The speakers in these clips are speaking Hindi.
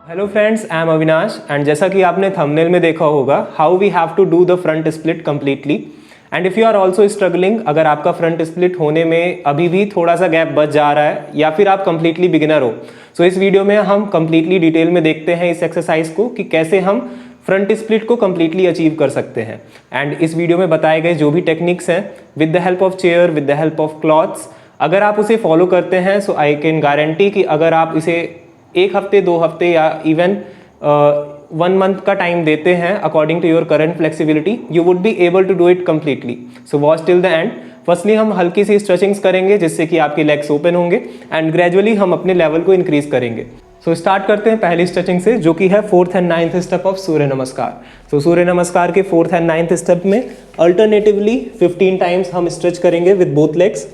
Hello friends, I am Avinash and जैसा कि आपने थंबनेल में देखा होगा, how we have to do the front split completely. And if you are also struggling, अगर आपका फ्रंट स्प्लिट होने में अभी भी थोड़ा सा गैप बच जा रहा है या फिर आप कम्प्लीटली बिगिनर हो, सो इस वीडियो में हम कम्प्लीटली डिटेल में देखते हैं इस एक्सरसाइज को कि कैसे हम फ्रंट स्प्लिट को कम्प्लीटली अचीव कर सकते हैं। एंड इस वीडियो में बताए गए जो भी टेक्निक्स हैं, with the help of chair, with the help of clothes, अगर आप उसे फॉलो करते हैं सो आई कैन गारंटी कि अगर आप इसे 1 हफ्ते 2 हफ्ते या इवन 1 मंथ का टाइम देते हैं according to your current flexibility, you would be able to do it completely. So watch till the end. Firstly हम हल्की सी स्ट्रेचिंग्स करेंगे जिससे कि आपके लेग्स ओपन होंगे एंड ग्रेजुअली हम अपने लेवल को इंक्रीज करेंगे। सो स्टार्ट करते हैं पहली स्ट्रेचिंग से, जो कि है 4th and 9th step of सूर्य नमस्कार। सो सूर्य नमस्कार के 4th एंड 9th स्टेप में अल्टरनेटिवली 15 टाइम्स हम स्ट्रेच करेंगे with both legs,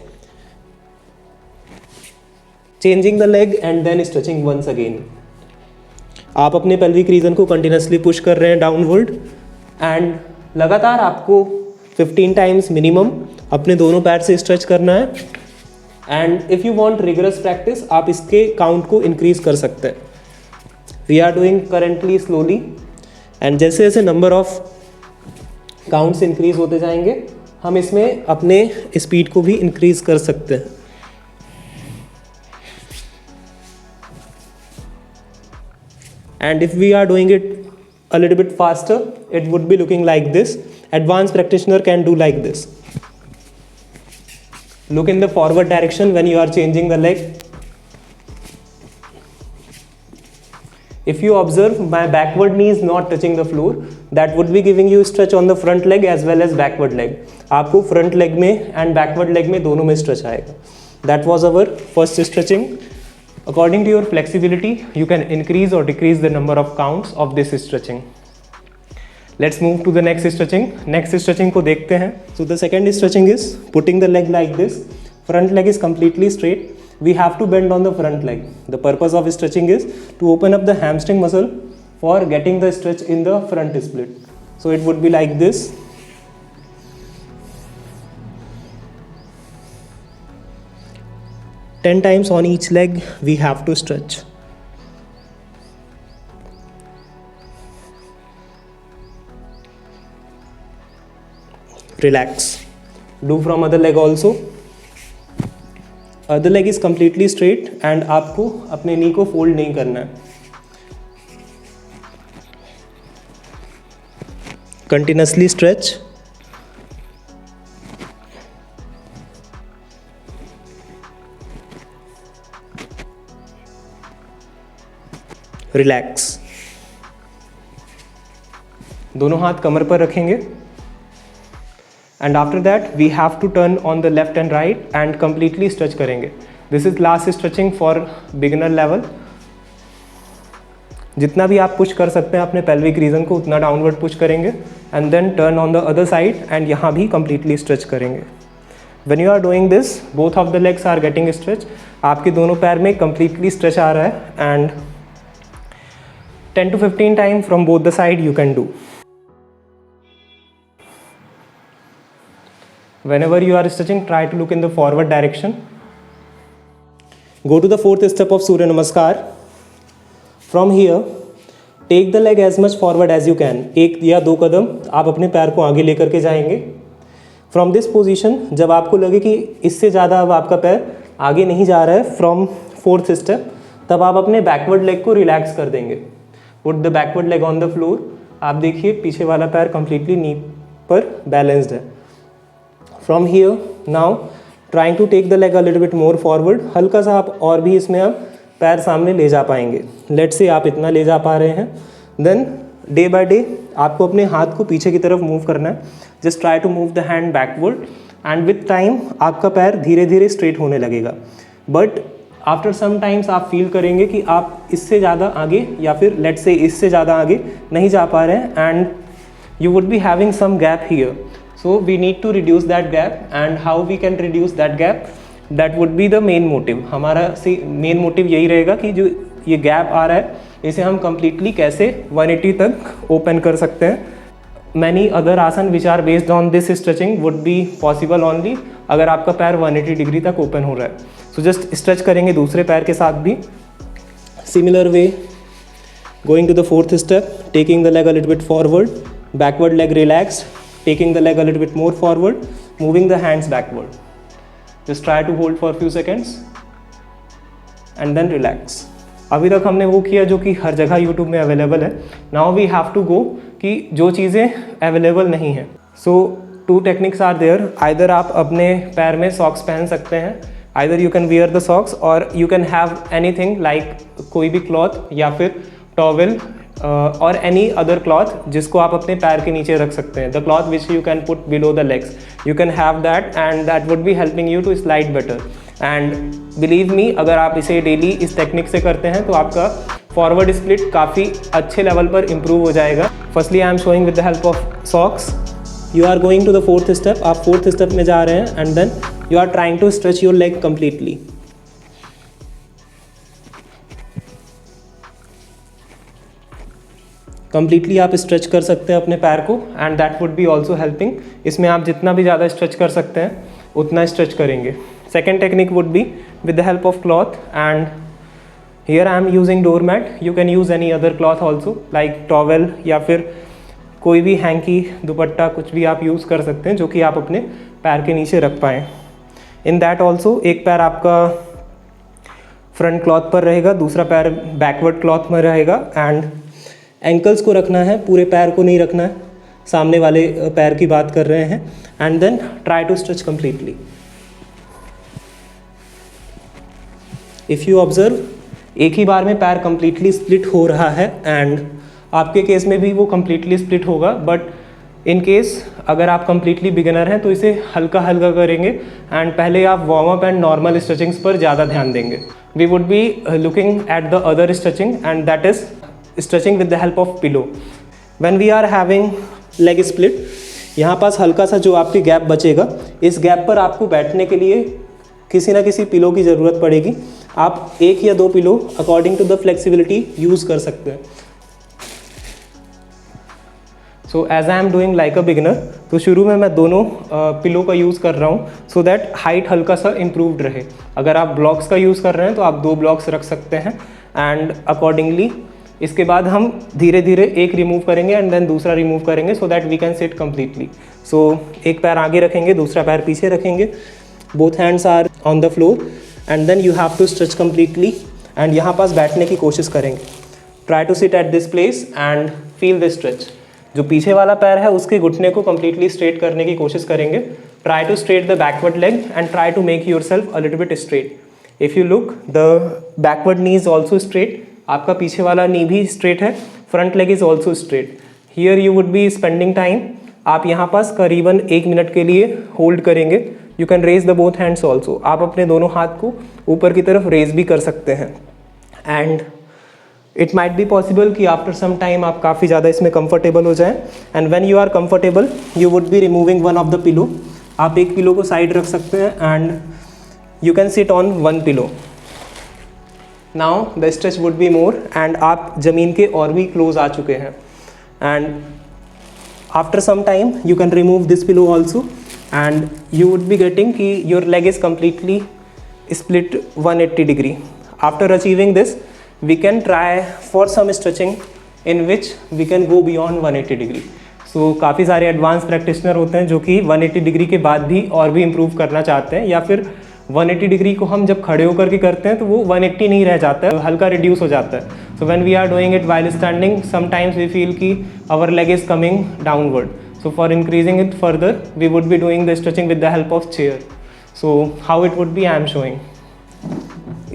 changing the leg and then stretching once again. आप अपने पेल्विक रीजन को कंटिन्यूसली पुश कर रहे हैं डाउनवर्ड एंड लगातार आपको 15 टाइम्स मिनिमम अपने दोनों पैर से स्ट्रेच करना है। And if you want rigorous practice, आप इसके काउंट को इंक्रीज कर सकते हैं। We are doing currently slowly and जैसे जैसे नंबर ऑफ काउंट्स इंक्रीज होते जाएंगे, हम इसमें अपने स्पीड को भी इंक्रीज कर सकते हैं। And if we are doing it a little bit faster, it would be looking like this. Advanced practitioner can do like this. Look in the forward direction when you are changing the leg. If you observe, my backward knee is not touching the floor. That would be giving you stretch on the front leg as well as backward leg. आपको front leg में and backward leg में दोनों में stretch आएगा. That was our first stretching. According to your flexibility, you can increase or decrease the number of counts of this stretching. Let's move to the next stretching. Next stretching को देखते हैं. So the second stretching is putting the leg like this. Front leg is completely straight. We have to bend on the front leg. The purpose of stretching is to open up the hamstring muscle for getting the stretch in the front split. So it would be like this. Ten times on each leg we have to stretch. Relax. Do from other leg also. Other leg is completely straight and आपको अपने नी को फोल्ड नहीं करना है. Continuously stretch. रिलैक्स। दोनों हाथ कमर पर रखेंगे and after that we have to turn on the left and right and completely stretch करेंगे। This is last stretching for beginner level. जितना भी आप पुश कर सकते हैं अपने पेल्विक रीजन को उतना डाउनवर्ड पुश करेंगे and then turn on the other side and यहाँ भी कंप्लीटली स्ट्रेच करेंगे। When you are doing this, both of the legs are getting stretch. आपके दोनों पैर में कंप्लीटली स्ट्रेच आ रहा है and 10 to 15 times from both the side you can do. Whenever you are stretching, try to look in the forward direction. Go to the 4th step of Surya Namaskar. From here, take the leg as much forward as you can. 1 या 2 कदम आप अपने पैर को आगे लेकर के जाएंगे। From this position, जब आपको लगे कि इससे ज़्यादा अब आपका पैर आगे नहीं जा रहा है from 4th step, तब आप अपने बैकवर्ड लेग को रिलैक्स कर देंगे। Put the backward leg on the floor. आप देखिए पीछे वाला पैर completely नी पर बैलेंस्ड है। From here now trying to take the leg a little bit more forward. हल्का सा आप और भी इसमें आप पैर सामने ले जा पाएंगे। Let's say आप इतना ले जा पा रहे हैं, then day by day आपको अपने हाथ को पीछे की तरफ मूव करना है। Just try to move the hand backward and with time आपका पैर धीरे धीरे स्ट्रेट होने लगेगा। But आफ्टर सम टाइम्स आप फील करेंगे कि आप इससे ज़्यादा आगे या फिर लेट्स से इससे ज़्यादा आगे नहीं जा पा रहे हैं and you would be having some gap here. So we need to reduce that gap and how we can reduce that gap, that would be the main motive. हमारा मेन मोटिव यही रहेगा कि जो ये गैप आ रहा है इसे हम कम्प्लीटली कैसे 180 तक ओपन कर सकते हैं। Many other asana which are based on this stretching would be possible only अगर आपका पैर 180 डिग्री तक ओपन हो रहा है। सो जस्ट स्ट्रेच करेंगे दूसरे पैर के साथ भी similar way Going to the fourth step, taking the leg a little bit forward, backward leg relaxed, taking the leg a little bit more forward, moving the hands backward. Just try to hold for a few seconds and then relax. अभी तक हमने वो किया जो कि हर जगह यूट्यूब में अवेलेबल है. Now we have to go कि जो चीज़ें अवेलेबल नहीं हैं. So 2 techniques are there. Either आप अपने पैर में सॉक्स पहन सकते हैं, either you can wear the socks और you can have anything like कोई भी क्लॉथ या फिर टॉवेल और एनी अदर क्लॉथ जिसको आप अपने पैर के नीचे रख सकते हैं. The cloth which you can put below the legs, you can have that and that would be helping you to slide better. And believe me, अगर आप इसे डेली इस टेक्निक से करते हैं तो आपका फॉरवर्ड स्प्लिट काफ़ी अच्छे लेवल पर इम्प्रूव हो जाएगा. Firstly I am showing with the help of socks. You are going to the fourth step. आप फोर्थ स्टेप में जा रहे हैं and then you are trying to stretch your leg completely. Completely आप स्ट्रेच कर सकते हैं अपने पैर को and that would be also helping. इसमें आप जितना भी ज़्यादा स्ट्रेच कर सकते हैं उतना स्ट्रेच करेंगे. Second technique would be with the help of cloth and here I am using door mat. You can use any other cloth also like towel या फिर कोई भी हैंकी, दुपट्टा, कुछ भी आप यूज़ कर सकते हैं जो कि आप अपने पैर के नीचे रख पाएँ. इन दैट ऑल्सो एक पैर आपका फ्रंट क्लॉथ पर रहेगा, दूसरा पैर बैकवर्ड क्लॉथ में रहेगा एंड एंकल्स को रखना है, पूरे पैर को नहीं रखना है. सामने वाले पैर की बात कर रहे हैं. And then try to stretch completely. If you observe, एक ही बार में पैर कंप्लीटली स्प्लिट हो रहा है एंड आपके केस में भी वो कंप्लीटली स्प्लिट होगा. बट इन केस अगर आप कंप्लीटली बिगिनर हैं तो इसे हल्का हल्का करेंगे एंड पहले आप warm up and normal stretchings पर ज़्यादा ध्यान देंगे. We would be looking at the other stretching and that is stretching with the help of pillow. When we are having leg split, यहाँ पास हल्का सा जो आपकी गैप बचेगा, इस गैप पर आपको बैठने के लिए किसी ना किसी पिलो की ज़रूरत पड़ेगी. आप 1 या 2 pillow according to the flexibility use कर सकते हैं. So as I am doing like a beginner, तो शुरू में मैं दोनों पिलो का यूज़ कर रहा हूँ सो दैट हाइट हल्का सा इम्प्रूव्ड रहे. अगर आप ब्लॉक्स का यूज़ कर रहे हैं तो आप 2 ब्लॉक्स रख सकते हैं एंड अकॉर्डिंगली इसके बाद हम धीरे धीरे एक रिमूव करेंगे एंड देन दूसरा रिमूव करेंगे so that we can sit completely. सो एक पैर आगे रखेंगे, दूसरा पैर पीछे रखेंगे, both hands are on the floor and then you have to stretch completely and यहाँ पास बैठने की कोशिश करेंगे. Try to sit at this place and feel this stretch. जो पीछे वाला पैर है उसके घुटने को कम्प्लीटली स्ट्रेट करने की कोशिश करेंगे. Try to straight the backward leg and try to make yourself a little bit straight. If you look, the backward knee is also straight. आपका पीछे वाला नी भी स्ट्रेट है, front leg is also straight. Here you would be spending time. आप यहाँ पास करीबन 1 मिनट के लिए होल्ड करेंगे. You can raise the both hands also. आप अपने दोनों हाथ को ऊपर की तरफ रेज भी कर सकते हैं and it might be possible कि आफ्टर सम टाइम आप काफ़ी ज़्यादा इसमें कंफर्टेबल हो जाएं. And when you are comfortable you would be removing one of the pillow. आप एक पिलो को साइड रख सकते हैं and you can sit on 1 pillow. Now the stretch would be more and आप ज़मीन के और भी क्लोज आ चुके हैं and after some time you can remove this pillow also and you would be getting कि your leg is completely split 180 degree. After achieving this, we can try for some stretching in which we can go beyond 180 degree. So काफ़ी सारे एडवांस प्रैक्टिशनर होते हैं जो कि 180 डिग्री के बाद भी और भी इम्प्रूव करना चाहते हैं, या फिर 180 डिग्री को हम जब खड़े होकर के करते हैं तो वो 180 नहीं रह जाता है, हल्का रिड्यूस हो जाता है. So when we are doing it while standing, sometimes we feel कि our leg is coming downward. So for increasing it further, we would be doing the stretching with the help of chair. So how it would be, I am showing.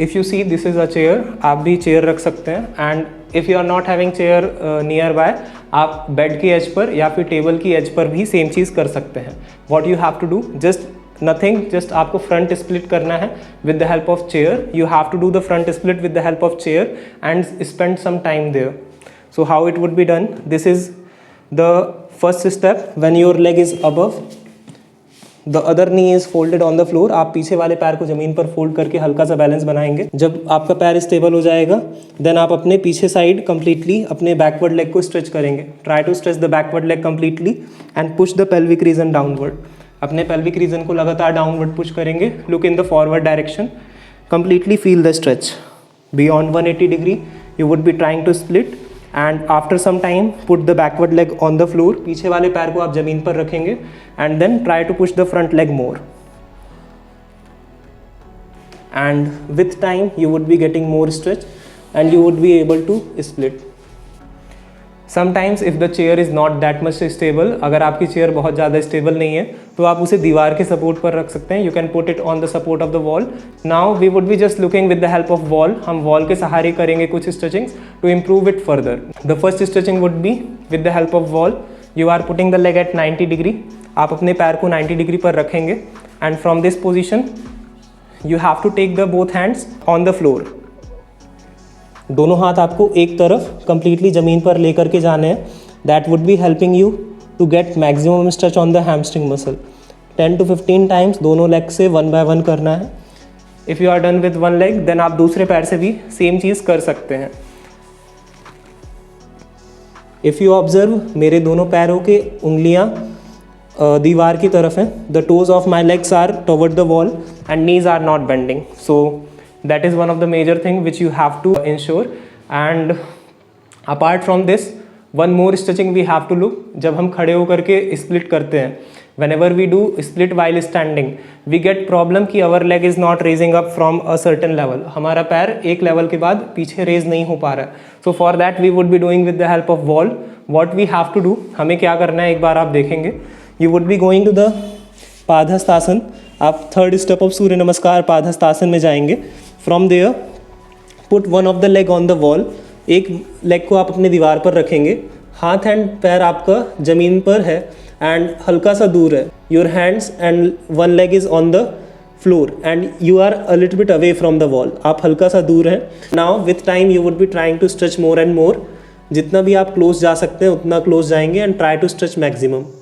If you see, this is a chair. आप भी chair रख सकते हैं. And if you are not having chair nearby, आप bed की edge पर या फिर table की edge पर भी same चीज़ कर सकते हैं. What you have to do, just nothing, just आपको front split करना है with the help of chair. You have to do the front split with the help of chair and spend some time there. So how it would be done? This is the first step. When your leg is above, the other knee is folded on the floor. आप पीछे वाले पैर को ज़मीन पर फोल्ड करके हल्का सा बैलेंस बनाएंगे. जब आपका पैर स्टेबल हो जाएगा, देन आप अपने पीछे साइड कम्प्लीटली अपने बैकवर्ड लेग को स्ट्रेच करेंगे. Try to stretch the backward leg completely and push the pelvic region downward. अपने पेल्विक रीजन को लगातार डाउनवर्ड पुश करेंगे. Look in the forward direction. Completely feel the stretch. Beyond 180 degree you would be trying to split and after some time put the backward leg on the floor, पीछे वाले पैर को आप ज़मीन पर रखेंगे and then try to push the front leg more, and with time you would be getting more stretch and you would be able to split. Sometimes if the chair is not that much stable, अगर आपकी चेयर बहुत ज़्यादा स्टेबल नहीं है तो आप उसे दीवार के सपोर्ट पर रख सकते हैं. You can put it on the support of the wall. Now we would be just looking with the help of wall. हम wall के सहारे करेंगे कुछ stretchings to improve it further. The first stretching would be with the help of wall. You are putting the leg at 90 degree. आप अपने पैर को 90 डिग्री पर रखेंगे and from this position you have to take the both hands on the floor. दोनों हाथ आपको एक तरफ completely ज़मीन पर लेकर के जाने हैं. That would be helping you to get maximum stretch on the hamstring muscle. 10 to 15 times दोनों लेग से 1 by 1 करना है. If you are done with one leg, then आप दूसरे पैर से भी सेम चीज़ कर सकते हैं. If you observe, मेरे दोनों पैरों के उंगलियाँ दीवार की तरफ हैं. The toes of my legs are toward the wall and knees are not bending. So that is one of the major thing which you have to ensure. And apart from this, one more stretching we have to look. जब हम खड़े होकर के split करते हैं, whenever we do split while standing, we get problem कि our leg is not raising up from a certain level. हमारा पैर एक level के बाद पीछे raise नहीं हो पा रहा है. So for that we would be doing with the help of wall. What we have to do, हमें क्या करना है एक बार आप देखेंगे. You would be going to the padahastasana. आप थर्ड स्टेप ऑफ सूर्य नमस्कार पादहस्तासन में जाएंगे. From there, put one of the leg on the wall. एक लेग को आप अपने दीवार पर रखेंगे. हाथ एंड पैर आपका ज़मीन पर है एंड हल्का सा दूर है. Your hands and one leg is on the floor and you are a little bit away from the wall. आप हल्का सा दूर हैं. Now with time you would be trying to stretch more and more. जितना भी आप क्लोज जा सकते हैं उतना क्लोज जाएंगे and try to stretch maximum.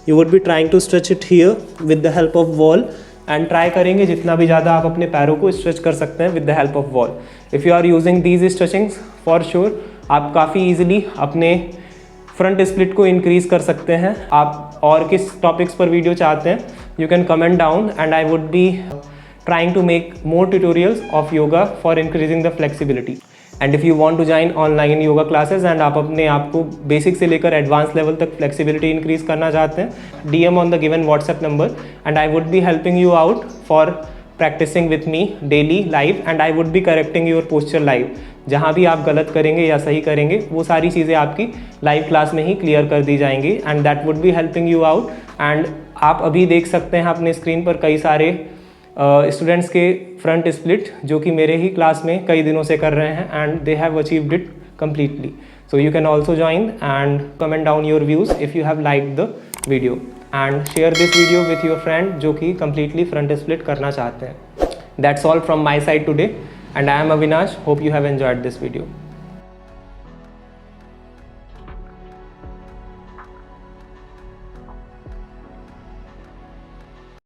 You would be trying to stretch it here with the help of wall and try करेंगे जितना भी ज़्यादा आप अपने पैरों को stretch कर सकते हैं with the help of wall. If you are using these stretchings, for sure आप काफ़ी easily अपने front split को increase कर सकते हैं. आप और किस topics पर वीडियो चाहते हैं, you can comment down and I would be trying to make more tutorials of yoga for increasing the flexibility. And if you want to join online yoga classes and आप अपने आप को बेसिक से लेकर एडवांस लेवल तक फ्लेक्सिबिलिटी इंक्रीज करना चाहते हैं, DM on the given WhatsApp number and I would be helping you out for practicing with me daily live and I would be correcting your posture live. जहाँ भी आप गलत करेंगे या सही करेंगे वो सारी चीज़ें आपकी लाइव क्लास में ही क्लियर कर दी जाएंगी and that would be helping you out. And आप अभी देख सकते हैं अपने स्क्रीन पर कई सारे स्टूडेंट्स के फ्रंट स्प्लिट जो कि मेरे ही क्लास में कई दिनों से कर रहे हैं and they have achieved it completely. So you can also join and comment down your views if you have liked the video and share this video with your friend जो कि completely front split करना चाहते हैं. That's all from my side today and I am Avinash. Hope you have enjoyed this video.